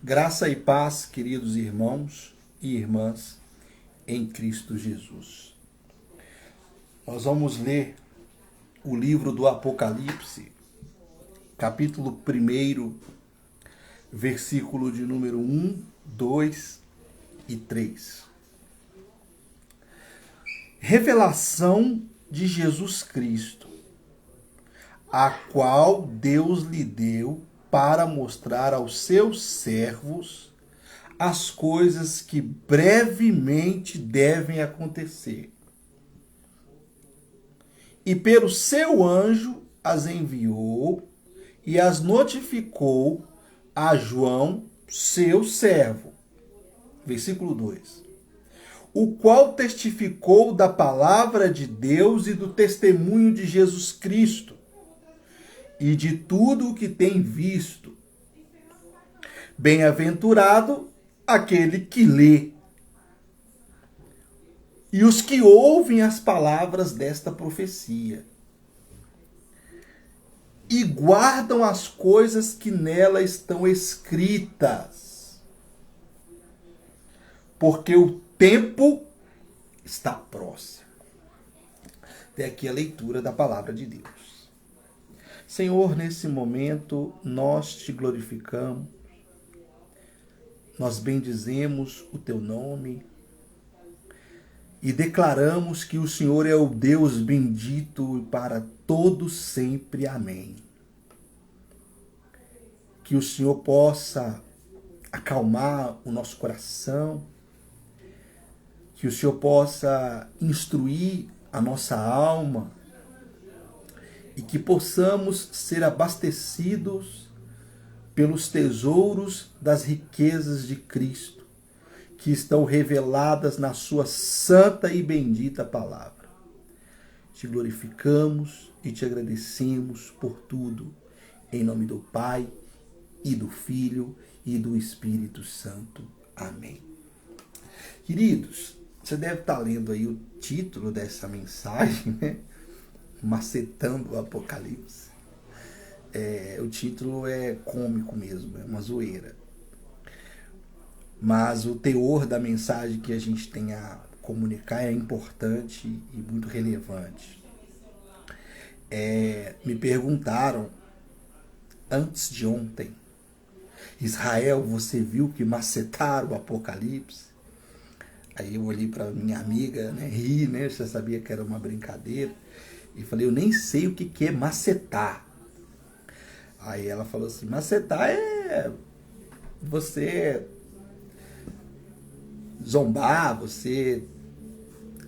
Graça e paz, queridos irmãos e irmãs, em Cristo Jesus. Nós vamos ler o livro do Apocalipse, capítulo 1, versículo de número 1, 2 e 3. Revelação de Jesus Cristo, a qual Deus lhe deu para mostrar aos seus servos as coisas que brevemente devem acontecer. E pelo seu anjo as enviou e as notificou a João, seu servo. Versículo 2. O qual testificou da palavra de Deus e do testemunho de Jesus Cristo, e de tudo o que tem visto. Bem-aventurado aquele que lê, e os que ouvem as palavras desta profecia, e guardam as coisas que nela estão escritas, porque o tempo está próximo. Até aqui a leitura da palavra de Deus. Senhor, nesse momento nós te glorificamos, nós bendizemos o teu nome e declaramos que o Senhor é o Deus bendito para todos sempre. Amém. Que o Senhor possa acalmar o nosso coração, que o Senhor possa instruir a nossa alma, e que possamos ser abastecidos pelos tesouros das riquezas de Cristo, que estão reveladas na sua santa e bendita palavra. Te glorificamos e te agradecemos por tudo, em nome do Pai, e do Filho, e do Espírito Santo. Amém. Queridos, você deve estar lendo aí o título dessa mensagem, né? Macetando o Apocalipse. O título é cômico mesmo, é uma zoeira. Mas o teor da mensagem que a gente tem a comunicar é importante e muito relevante. Me perguntaram antes de ontem: Israel, você viu que macetaram o Apocalipse? Aí eu olhei para minha amiga, né, ri, né? Você sabia que era uma brincadeira. E falei, eu nem sei o que é macetar. Aí ela falou assim, macetar é você zombar, você...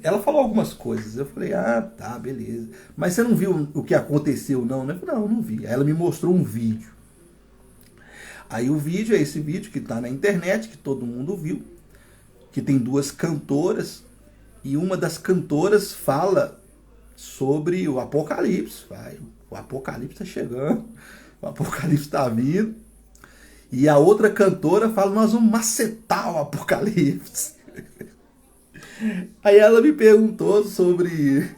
Ela falou algumas coisas. Eu falei, tá, beleza. Mas você não viu o que aconteceu, não? Eu falei, não vi. Aí ela me mostrou um vídeo. Aí o vídeo é esse vídeo que está na internet, que todo mundo viu, que tem duas cantoras, e uma das cantoras fala sobre o Apocalipse. O Apocalipse está chegando, o Apocalipse está vindo. E a outra cantora fala, nós vamos macetar o Apocalipse. Aí ela me perguntou sobre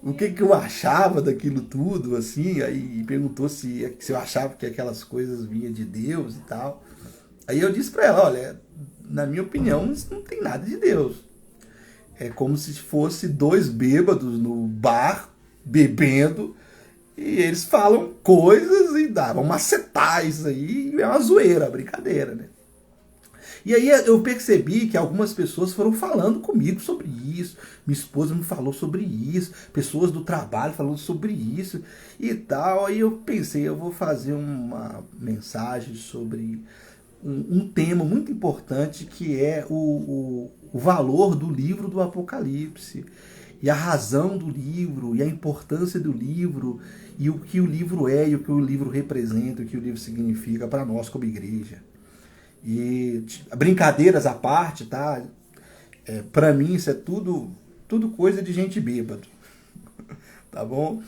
o que eu achava daquilo tudo, assim. Aí perguntou se eu achava que aquelas coisas vinham de Deus e tal. Aí eu disse para ela, olha, na minha opinião, isso não tem nada de Deus. É como se fosse dois bêbados no bar, bebendo, e eles falam coisas e davam macetar isso aí, é uma zoeira, brincadeira, né? E aí eu percebi que algumas pessoas foram falando comigo sobre isso, minha esposa me falou sobre isso, pessoas do trabalho falando sobre isso e tal. Aí eu pensei, eu vou fazer uma mensagem sobre um tema muito importante, que é o valor do livro do Apocalipse, e a razão do livro, e a importância do livro, e o que o livro é, e o que o livro representa, o que o livro significa para nós como igreja. E brincadeiras à parte, tá? Para mim isso é tudo coisa de gente bêbado, tá bom?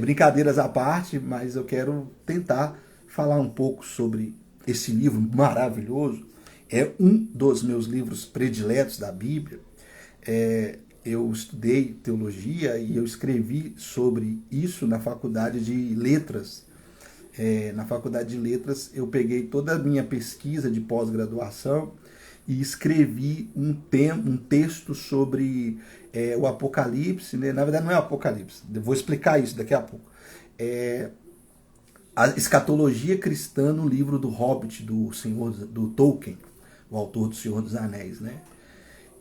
Brincadeiras à parte, mas eu quero tentar falar um pouco sobre esse livro maravilhoso. É um dos meus livros prediletos da Bíblia. Eu estudei teologia e eu escrevi sobre isso na faculdade de letras na Faculdade de Letras, eu peguei toda a minha pesquisa de pós-graduação e escrevi um texto sobre o Apocalipse, né? Na verdade não é o Apocalipse, eu vou explicar isso daqui a pouco. A escatologia cristã no livro do Hobbit, do Tolkien, o autor do Senhor dos Anéis, né?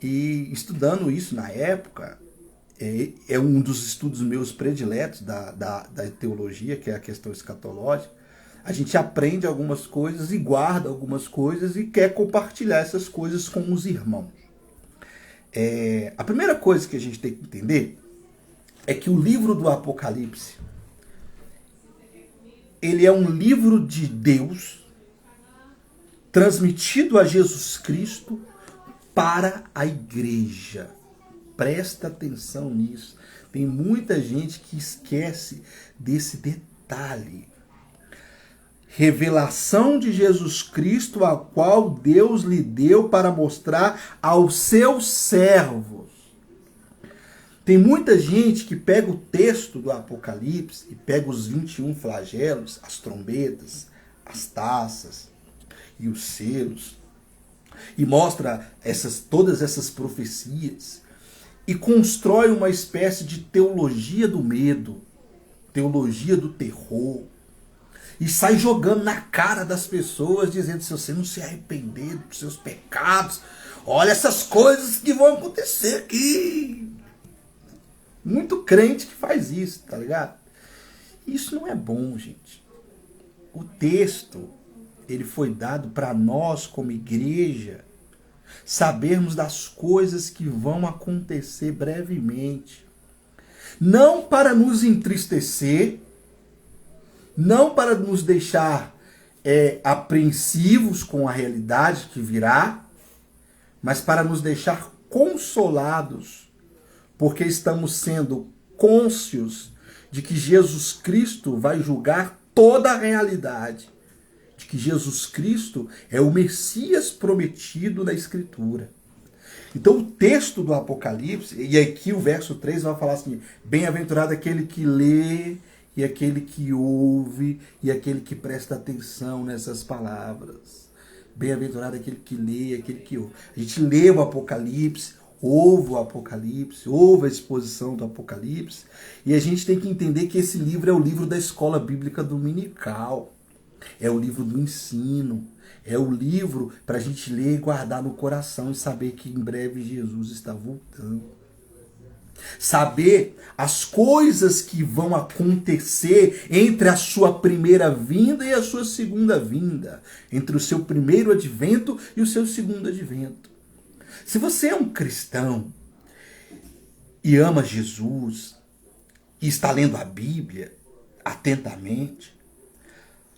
E estudando isso na época, é um dos estudos meus prediletos da teologia, que é a questão escatológica. A gente aprende algumas coisas e guarda algumas coisas e quer compartilhar essas coisas com os irmãos. A primeira coisa que a gente tem que entender é que o livro do Apocalipse, ele é um livro de Deus transmitido a Jesus Cristo para a igreja. Presta atenção nisso. Tem muita gente que esquece desse detalhe. Revelação de Jesus Cristo, a qual Deus lhe deu para mostrar aos seus servos. Tem muita gente que pega o texto do Apocalipse e pega os 21 flagelos, as trombetas, as taças e os selos, e mostra todas essas profecias e constrói uma espécie de teologia do medo, teologia do terror, e sai jogando na cara das pessoas, dizendo: se você não se arrepender dos seus pecados, olha essas coisas que vão acontecer aqui. Muito crente que faz isso, tá ligado? Isso não é bom, gente. O texto, ele foi dado para nós como igreja sabermos das coisas que vão acontecer brevemente. Não para nos entristecer, não para nos deixar apreensivos com a realidade que virá, mas para nos deixar consolados, porque estamos sendo cônscios de que Jesus Cristo vai julgar toda a realidade, de que Jesus Cristo é o Messias prometido na Escritura. Então o texto do Apocalipse, e aqui o verso 3 vai falar assim: bem-aventurado aquele que lê, e aquele que ouve, e aquele que presta atenção nessas palavras. Bem-aventurado aquele que lê, aquele que ouve. A gente lê o Apocalipse, ouve o Apocalipse, ouve a exposição do Apocalipse, e a gente tem que entender que esse livro é o livro da escola bíblica dominical, é o livro do ensino, é o livro para a gente ler e guardar no coração e saber que em breve Jesus está voltando. Saber as coisas que vão acontecer entre a sua primeira vinda e a sua segunda vinda, entre o seu primeiro advento e o seu segundo advento. Se você é um cristão e ama Jesus e está lendo a Bíblia atentamente,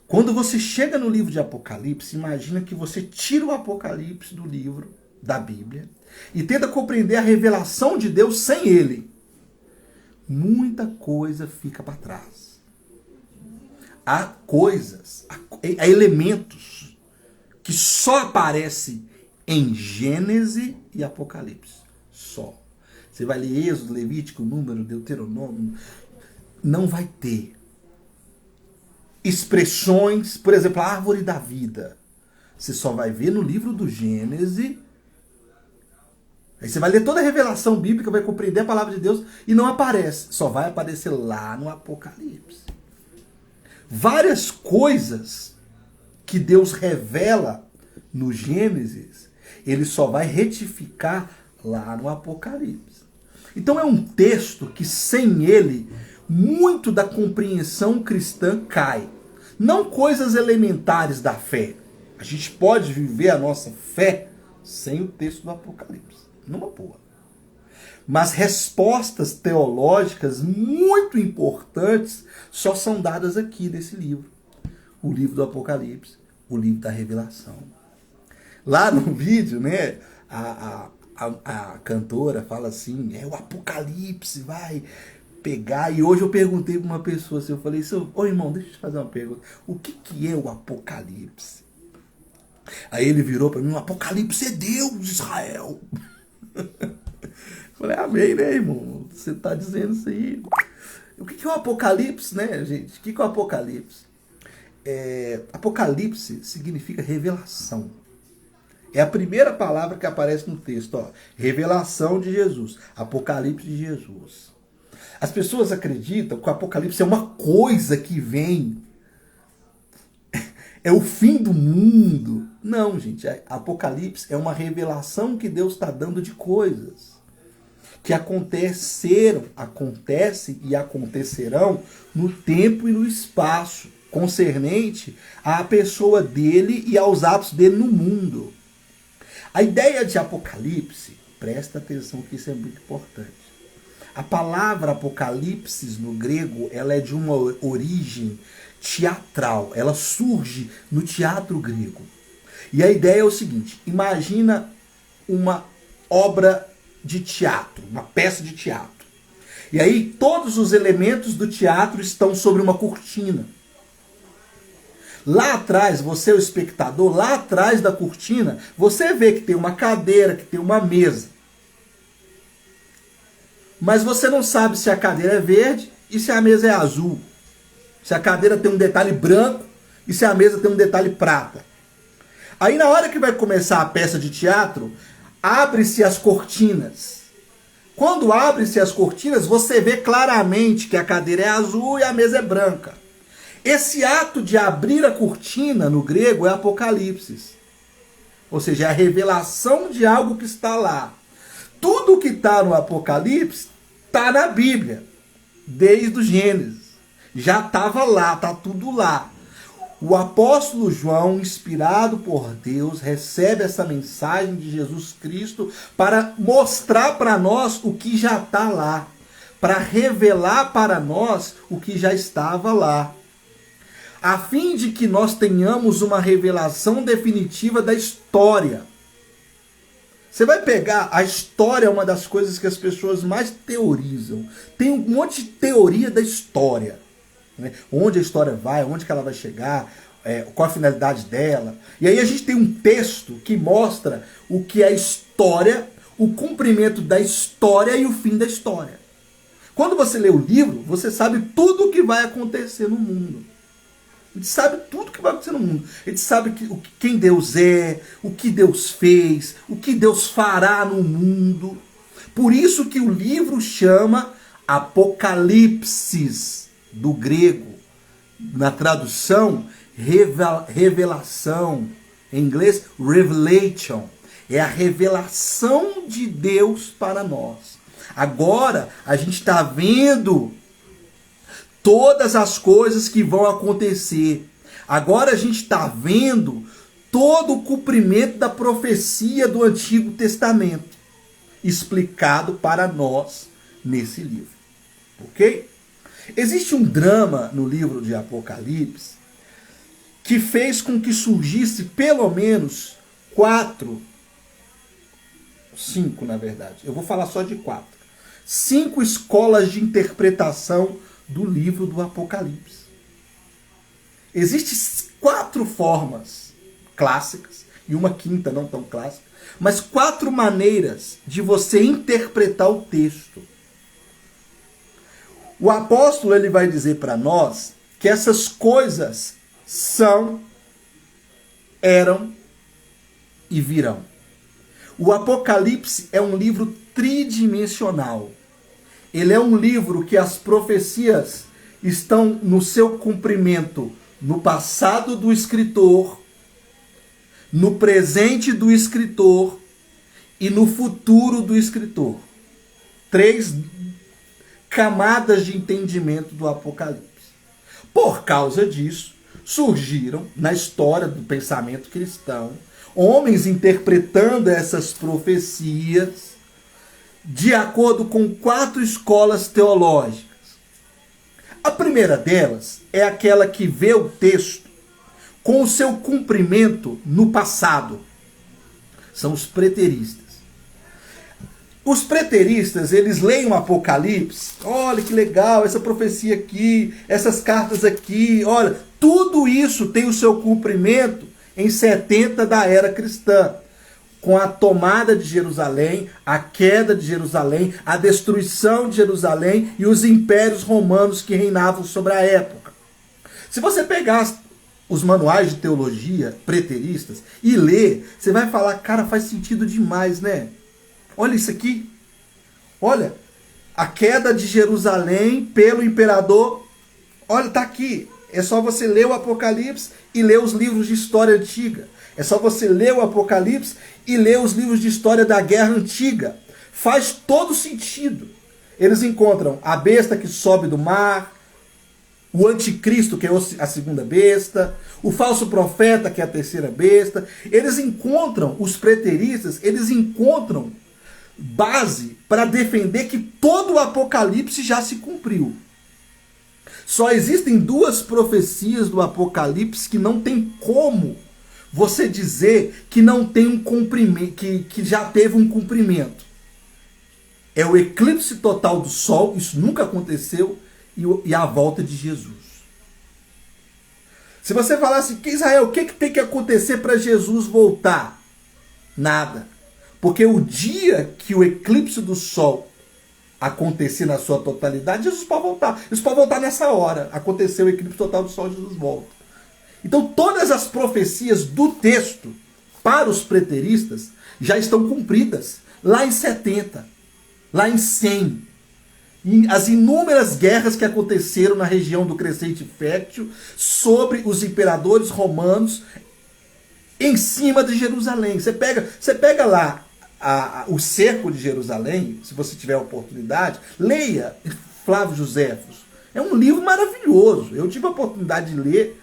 quando você chega no livro de Apocalipse, imagina que você tira o Apocalipse do livro da Bíblia e tenta compreender a revelação de Deus sem ele. Muita coisa fica para trás. Há coisas, há elementos que só aparecem em Gênesis e Apocalipse. Só. Você vai ler Êxodo, Levítico, Número, Deuteronômio. Não vai ter expressões, por exemplo, a árvore da vida. Você só vai ver no livro do Gênesis. Aí você vai ler toda a revelação bíblica, vai compreender a palavra de Deus e não aparece. Só vai aparecer lá no Apocalipse. Várias coisas que Deus revela no Gênesis, ele só vai retificar lá no Apocalipse. Então é um texto que sem ele, muito da compreensão cristã cai. Não coisas elementares da fé. A gente pode viver a nossa fé sem o texto do Apocalipse. Numa boa. Mas respostas teológicas muito importantes só são dadas aqui nesse livro. O livro do Apocalipse, o livro da Revelação. Lá no vídeo, né, a cantora fala assim, o Apocalipse vai pegar. E hoje eu perguntei para uma pessoa assim, eu falei assim, ô irmão, deixa eu te fazer uma pergunta. O que é o Apocalipse? Aí ele virou para mim, o Apocalipse é Deus, Israel. Falei, amém, né, irmão? Você está dizendo isso aí. O que é o Apocalipse, né, gente? O que é o Apocalipse? Apocalipse significa revelação. É a primeira palavra que aparece no texto, ó. Revelação de Jesus. Apocalipse de Jesus. As pessoas acreditam que o Apocalipse é uma coisa que vem. É o fim do mundo. Não, gente. Apocalipse é uma revelação que Deus está dando de coisas que acontecem e acontecerão no tempo e no espaço, concernente à pessoa dele e aos atos dele no mundo. A ideia de Apocalipse, presta atenção que isso é muito importante. A palavra Apocalipse no grego, ela é de uma origem teatral. Ela surge no teatro grego. E a ideia é o seguinte: imagina uma obra de teatro, uma peça de teatro. E aí todos os elementos do teatro estão sobre uma cortina. Lá atrás, você é o espectador, lá atrás da cortina, você vê que tem uma cadeira, que tem uma mesa. Mas você não sabe se a cadeira é verde e se a mesa é azul. Se a cadeira tem um detalhe branco e se a mesa tem um detalhe prata. Aí na hora que vai começar a peça de teatro, abre-se as cortinas. Quando abre-se as cortinas, você vê claramente que a cadeira é azul e a mesa é branca. Esse ato de abrir a cortina, no grego, é Apocalipse. Ou seja, é a revelação de algo que está lá. Tudo que está no Apocalipse está na Bíblia, desde o Gênesis. Já estava lá, está tudo lá. O apóstolo João, inspirado por Deus, recebe essa mensagem de Jesus Cristo para mostrar para nós o que já está lá, para revelar para nós o que já estava lá, a fim de que nós tenhamos uma revelação definitiva da história. Você vai pegar, a história é uma das coisas que as pessoas mais teorizam. Tem um monte de teoria da história. Né? Onde a história vai, onde que ela vai chegar, qual a finalidade dela. E aí a gente tem um texto que mostra o que é a história, o cumprimento da história e o fim da história. Quando você lê o livro, você sabe tudo o que vai acontecer no mundo. A gente sabe tudo o que vai acontecer no mundo. A gente sabe quem Deus é, o que Deus fez, o que Deus fará no mundo. Por isso que o livro chama Apocalipse, do grego. Na tradução, revelação. Em inglês, revelation. É a revelação de Deus para nós. Agora, a gente está vendo todas as coisas que vão acontecer. Agora a gente está vendo todo o cumprimento da profecia do Antigo Testamento, explicado para nós nesse livro. Ok? Existe um drama no livro de Apocalipse que fez com que surgisse pelo menos 5 na verdade. Eu vou falar só de 4. 5 escolas de interpretação do livro do Apocalipse. Existem 4 formas clássicas e uma quinta não tão clássica, mas 4 maneiras de você interpretar o texto. O apóstolo ele vai dizer para nós que essas coisas são, eram e virão. O Apocalipse é um livro tridimensional. Ele é um livro que as profecias estão no seu cumprimento no passado do escritor, no presente do escritor e no futuro do escritor. 3 camadas de entendimento do Apocalipse. Por causa disso, surgiram na história do pensamento cristão homens interpretando essas profecias de acordo com 4 escolas teológicas. A primeira delas é aquela que vê o texto com o seu cumprimento no passado. São os preteristas. Os preteristas, eles leem o Apocalipse, olha que legal, essa profecia aqui, essas cartas aqui, olha, tudo isso tem o seu cumprimento em 70 da era cristã. Com a tomada de Jerusalém, a queda de Jerusalém, a destruição de Jerusalém e os impérios romanos que reinavam sobre a época. Se você pegar os manuais de teologia preteristas e ler, você vai falar, cara, faz sentido demais, né? Olha isso aqui. Olha, a queda de Jerusalém pelo imperador. Olha, tá aqui. É só você ler o Apocalipse e ler os livros de história antiga. É só você ler o Apocalipse e ler os livros de história da guerra antiga. Faz todo sentido. Eles encontram a besta que sobe do mar, o anticristo, que é a segunda besta, o falso profeta, que é a terceira besta. Eles encontram, os preteristas, eles encontram base para defender que todo o Apocalipse já se cumpriu. Só existem duas profecias do Apocalipse que não tem como você dizer que não tem um cumprimento, que já teve um cumprimento. É o eclipse total do Sol, isso nunca aconteceu, e a volta de Jesus. Se você falasse que Israel, o que tem que acontecer para Jesus voltar? Nada. Porque o dia que o eclipse do Sol acontecer na sua totalidade, Jesus pode voltar. Jesus pode voltar nessa hora. Aconteceu o eclipse total do Sol, Jesus volta. Então todas as profecias do texto para os preteristas já estão cumpridas. Lá em 70, lá em 100. As inúmeras guerras que aconteceram na região do Crescente Fértil sobre os imperadores romanos em cima de Jerusalém. Você pega lá o cerco de Jerusalém, se você tiver a oportunidade, leia Flávio Joséfos. É um livro maravilhoso. Eu tive a oportunidade de ler,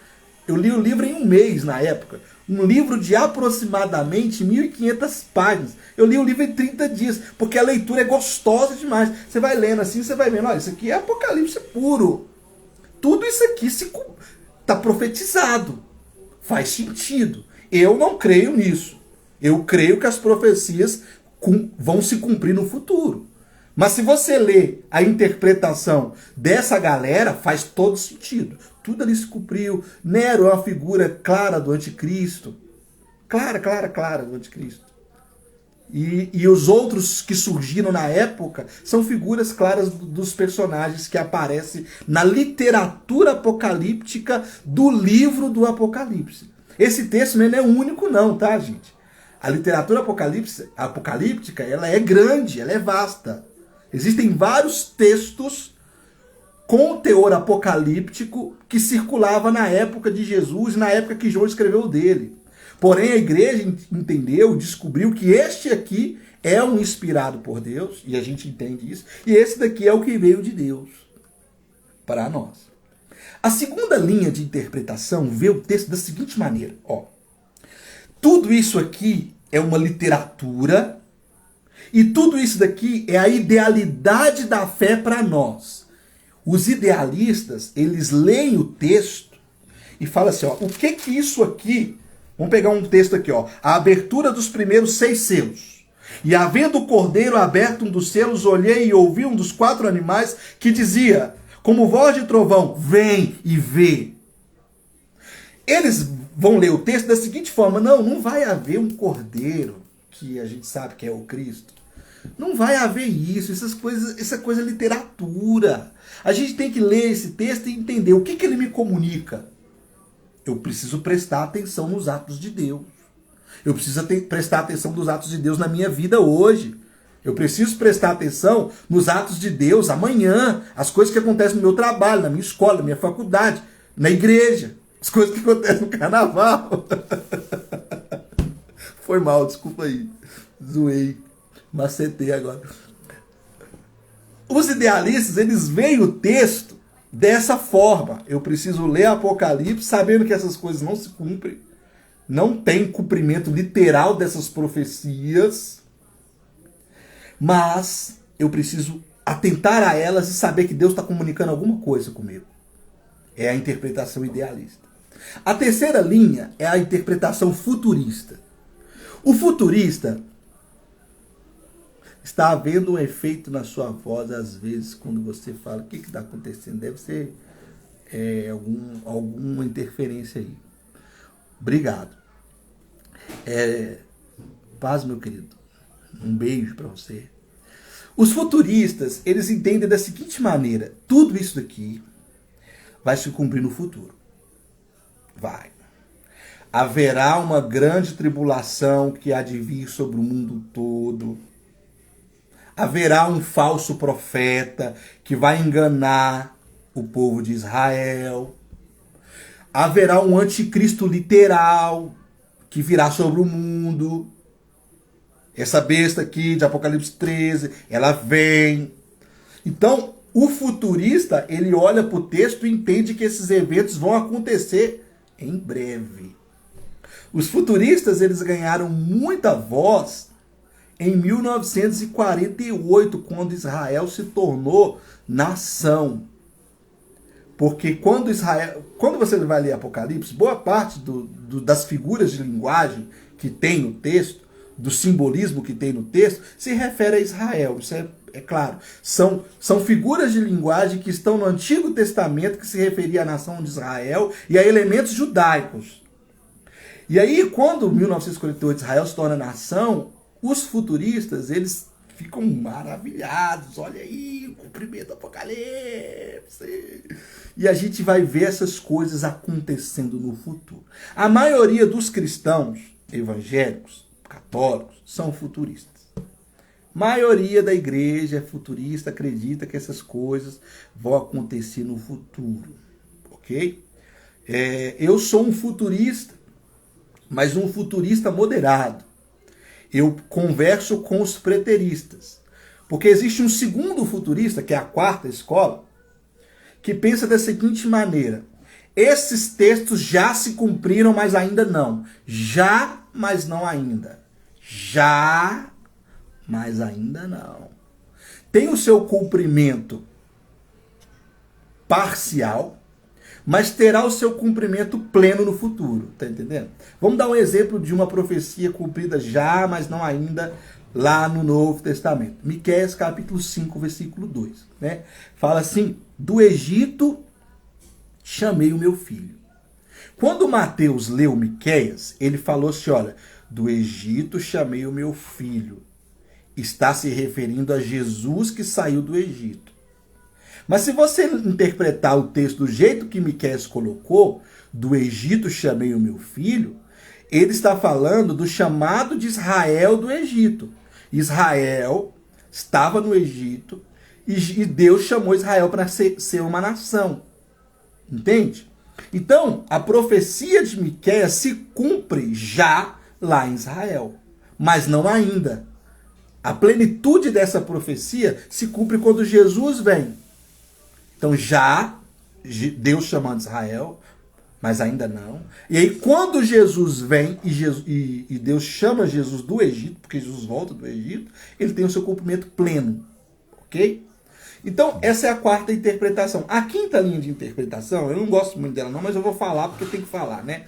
eu li o livro em um mês na época. Um livro de aproximadamente 1.500 páginas. Eu li o livro em 30 dias, porque a leitura é gostosa demais. Você vai lendo assim, você vai vendo, olha, isso aqui é Apocalipse puro. Tudo isso aqui está profetizado. Faz sentido. Eu não creio nisso. Eu creio que as profecias vão se cumprir no futuro. Mas se você lê a interpretação dessa galera, faz todo sentido. Tudo ali se cumpriu. Nero é uma figura clara do anticristo. Clara do anticristo. E os outros que surgiram na época são figuras claras dos personagens que aparecem na literatura apocalíptica do livro do Apocalipse. Esse texto não é único não, tá, gente? A literatura apocalíptica, ela é grande, ela é vasta. Existem vários textos com teor apocalíptico que circulava na época de Jesus, na época que João escreveu dele. Porém, a igreja entendeu, descobriu que este aqui é um inspirado por Deus, e a gente entende isso, e esse daqui é o que veio de Deus para nós. A segunda linha de interpretação vê o texto da seguinte maneira. Tudo isso aqui é uma literatura, e tudo isso daqui é a idealidade da fé para nós. Os idealistas, eles leem o texto e falam assim, o que isso aqui... Vamos pegar um texto aqui, a abertura dos primeiros 6 selos. E havendo o cordeiro aberto um dos selos, olhei e ouvi um dos 4 animais que dizia, como voz de trovão, vem e vê. Eles vão ler o texto da seguinte forma, não vai haver um cordeiro, que a gente sabe que é o Cristo. Não vai haver isso, essa coisa é literatura. A gente tem que ler esse texto e entender o que ele me comunica. Eu preciso prestar atenção nos atos de Deus. Eu preciso prestar atenção nos atos de Deus na minha vida hoje. Eu preciso prestar atenção nos atos de Deus amanhã. As coisas que acontecem no meu trabalho, na minha escola, na minha faculdade, na igreja. As coisas que acontecem no carnaval. Foi mal, desculpa aí. Zoei. Macetei agora. Os idealistas, eles veem o texto dessa forma. Eu preciso ler Apocalipse sabendo que essas coisas não se cumprem. Não tem cumprimento literal dessas profecias. Mas eu preciso atentar a elas e saber que Deus está comunicando alguma coisa comigo. É a interpretação idealista. A terceira linha é a interpretação futurista. O futurista... Está havendo um efeito na sua voz, às vezes, quando você fala, o que está acontecendo? Deve ser alguma interferência aí. Obrigado. Paz, meu querido. Um beijo para você. Os futuristas, eles entendem da seguinte maneira, tudo isso daqui vai se cumprir no futuro. Vai. Haverá uma grande tribulação que há de vir sobre o mundo todo. Haverá um falso profeta que vai enganar o povo de Israel. Haverá um anticristo literal que virá sobre o mundo. Essa besta aqui de Apocalipse 13, ela vem. Então, o futurista, ele olha para o texto e entende que esses eventos vão acontecer em breve. Os futuristas, eles ganharam muita voz em 1948, quando Israel se tornou nação. Porque quando você vai ler Apocalipse, boa parte das figuras de linguagem que tem no texto, do simbolismo que tem no texto, se refere a Israel. Isso é claro. São figuras de linguagem que estão no Antigo Testamento, que se referia à nação de Israel e a elementos judaicos. E aí, quando 1948 Israel se torna nação, os futuristas, eles ficam maravilhados. Olha aí, o cumprimento do Apocalipse. E a gente vai ver essas coisas acontecendo no futuro. A maioria dos cristãos evangélicos, católicos, são futuristas. A maioria da igreja é futurista, acredita que essas coisas vão acontecer no futuro. Ok? Eu sou um futurista, mas um futurista moderado. Eu converso com os preteristas. Porque existe um segundo futurista, que é a quarta escola, que pensa da seguinte maneira: esses textos já se cumpriram, mas ainda não. Já, mas não ainda. Já, mas ainda não. Tem o seu cumprimento parcial, mas terá o seu cumprimento pleno no futuro. Tá entendendo? Vamos dar um exemplo de uma profecia cumprida já, mas não ainda, lá no Novo Testamento. Miqueias capítulo 5, versículo 2. Né? Fala assim: do Egito chamei o meu filho. Quando Mateus leu Miqueias, ele falou assim: olha, do Egito chamei o meu filho. Está se referindo a Jesus que saiu do Egito. Mas se você interpretar o texto do jeito que Miqueias colocou, do Egito chamei o meu filho, ele está falando do chamado de Israel do Egito. Israel estava no Egito e Deus chamou Israel para ser uma nação. Entende? Então, a profecia de Miqueias se cumpre já lá em Israel, mas não ainda. A plenitude dessa profecia se cumpre quando Jesus vem. Então já Deus chamando Israel, mas ainda não. E aí quando Jesus vem e Deus chama Jesus do Egito, porque Jesus volta do Egito, ele tem o seu cumprimento pleno. Ok? Então essa é a quarta interpretação. A quinta linha de interpretação, eu não gosto muito dela não, mas eu vou falar porque tem que falar, né?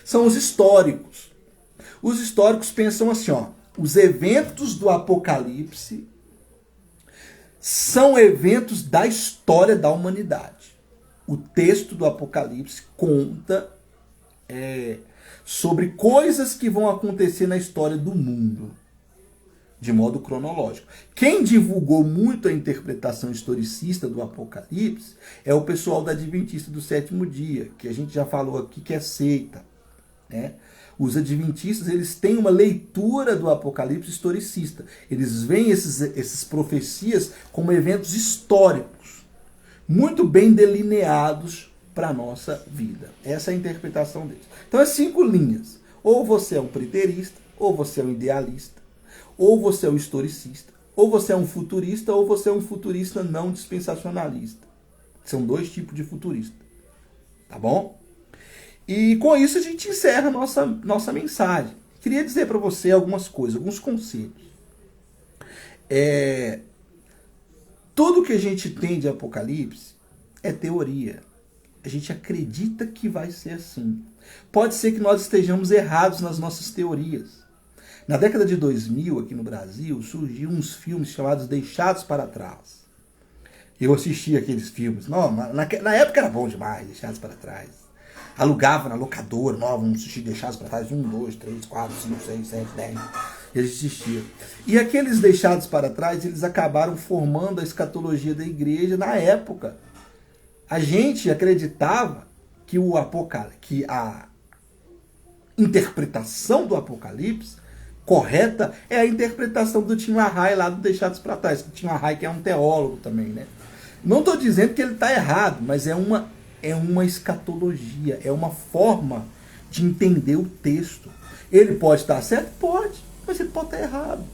São os históricos. Os históricos pensam assim, ó: os eventos do Apocalipse são eventos da história da humanidade. O texto do Apocalipse conta sobre coisas que vão acontecer na história do mundo, de modo cronológico. Quem divulgou muito a interpretação historicista do Apocalipse é o pessoal da Adventista do Sétimo Dia, que a gente já falou aqui que é seita, né? Os adventistas, eles têm uma leitura do Apocalipse historicista. Eles veem esses profecias como eventos históricos, muito bem delineados para a nossa vida. Essa é a interpretação deles. Então, é 5 linhas. Ou você é um preterista, ou você é um idealista, ou você é um historicista, ou você é um futurista, ou você é um futurista não dispensacionalista. São 2 tipos de futurista. Tá bom? E com isso a gente encerra a nossa mensagem. Queria dizer para você algumas coisas, alguns conselhos. Tudo que a gente tem de Apocalipse é teoria. A gente acredita que vai ser assim. Pode ser que nós estejamos errados nas nossas teorias. Na década de 2000, aqui no Brasil, surgiram uns filmes chamados Deixados para Trás. Eu assisti aqueles filmes. Não, na época era bom demais, Deixados para Trás. Alugava na locadora, vamos assistir Deixados para Trás, 1, 2, 3, 4, 5, 6, 7, 10. Eles assistiam. E aqueles Deixados para Trás, eles acabaram formando a escatologia da igreja na época. A gente acreditava que a interpretação do Apocalipse correta é a interpretação do Tim LaHaye lá do Deixados para Trás. Tim LaHaye que é um teólogo também, né? Não estou dizendo que ele está errado, mas é uma escatologia, é uma forma de entender o texto. Ele pode estar certo? Pode, mas ele pode estar errado.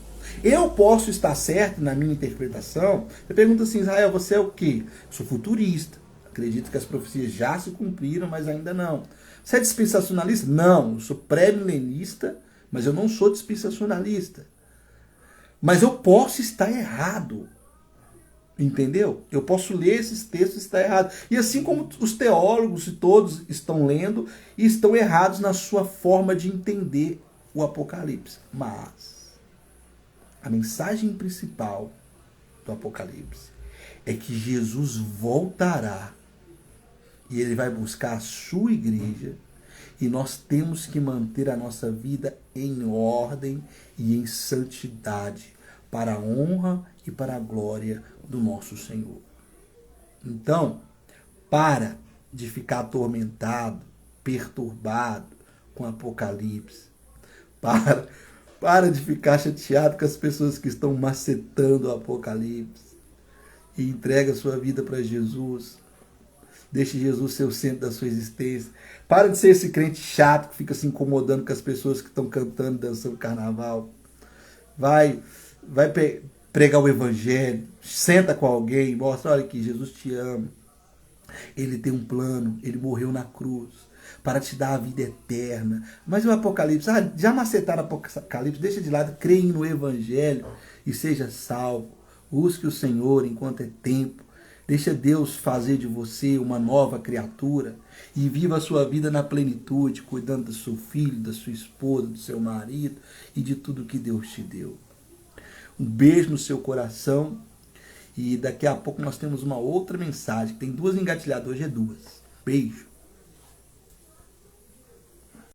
Eu posso estar certo na minha interpretação. Você pergunta assim, Israel, você é o quê? Eu sou futurista. Acredito que as profecias já se cumpriram, mas ainda não. Você é dispensacionalista? Não, eu sou pré-milenista, mas eu não sou dispensacionalista. Mas eu posso estar errado. Entendeu? Eu posso ler esses textos e estar errado. E assim como os teólogos e todos estão lendo e estão errados na sua forma de entender o Apocalipse. Mas a mensagem principal do Apocalipse é que Jesus voltará e ele vai buscar a sua igreja e nós temos que manter a nossa vida em ordem e em santidade para a honra e para a glória do nosso Senhor. Então, para de ficar atormentado, perturbado com o Apocalipse. Para de ficar chateado com as pessoas que estão macetando o Apocalipse. E entrega a sua vida para Jesus. Deixe Jesus ser o centro da sua existência. Para de ser esse crente chato que fica se incomodando com as pessoas que estão cantando, dançando carnaval. Vai pregar o evangelho. Senta com alguém e mostra, olha aqui, Jesus te ama. Ele tem um plano, ele morreu na cruz para te dar a vida eterna. Mas o Apocalipse, já macetaram o Apocalipse, deixa de lado, creia no evangelho e seja salvo. Busque o Senhor enquanto é tempo. Deixa Deus fazer de você uma nova criatura e viva a sua vida na plenitude, cuidando do seu filho, da sua esposa, do seu marido e de tudo que Deus te deu. Um beijo no seu coração e daqui a pouco nós temos uma outra mensagem. Tem duas engatilhadas, hoje é duas. Beijo.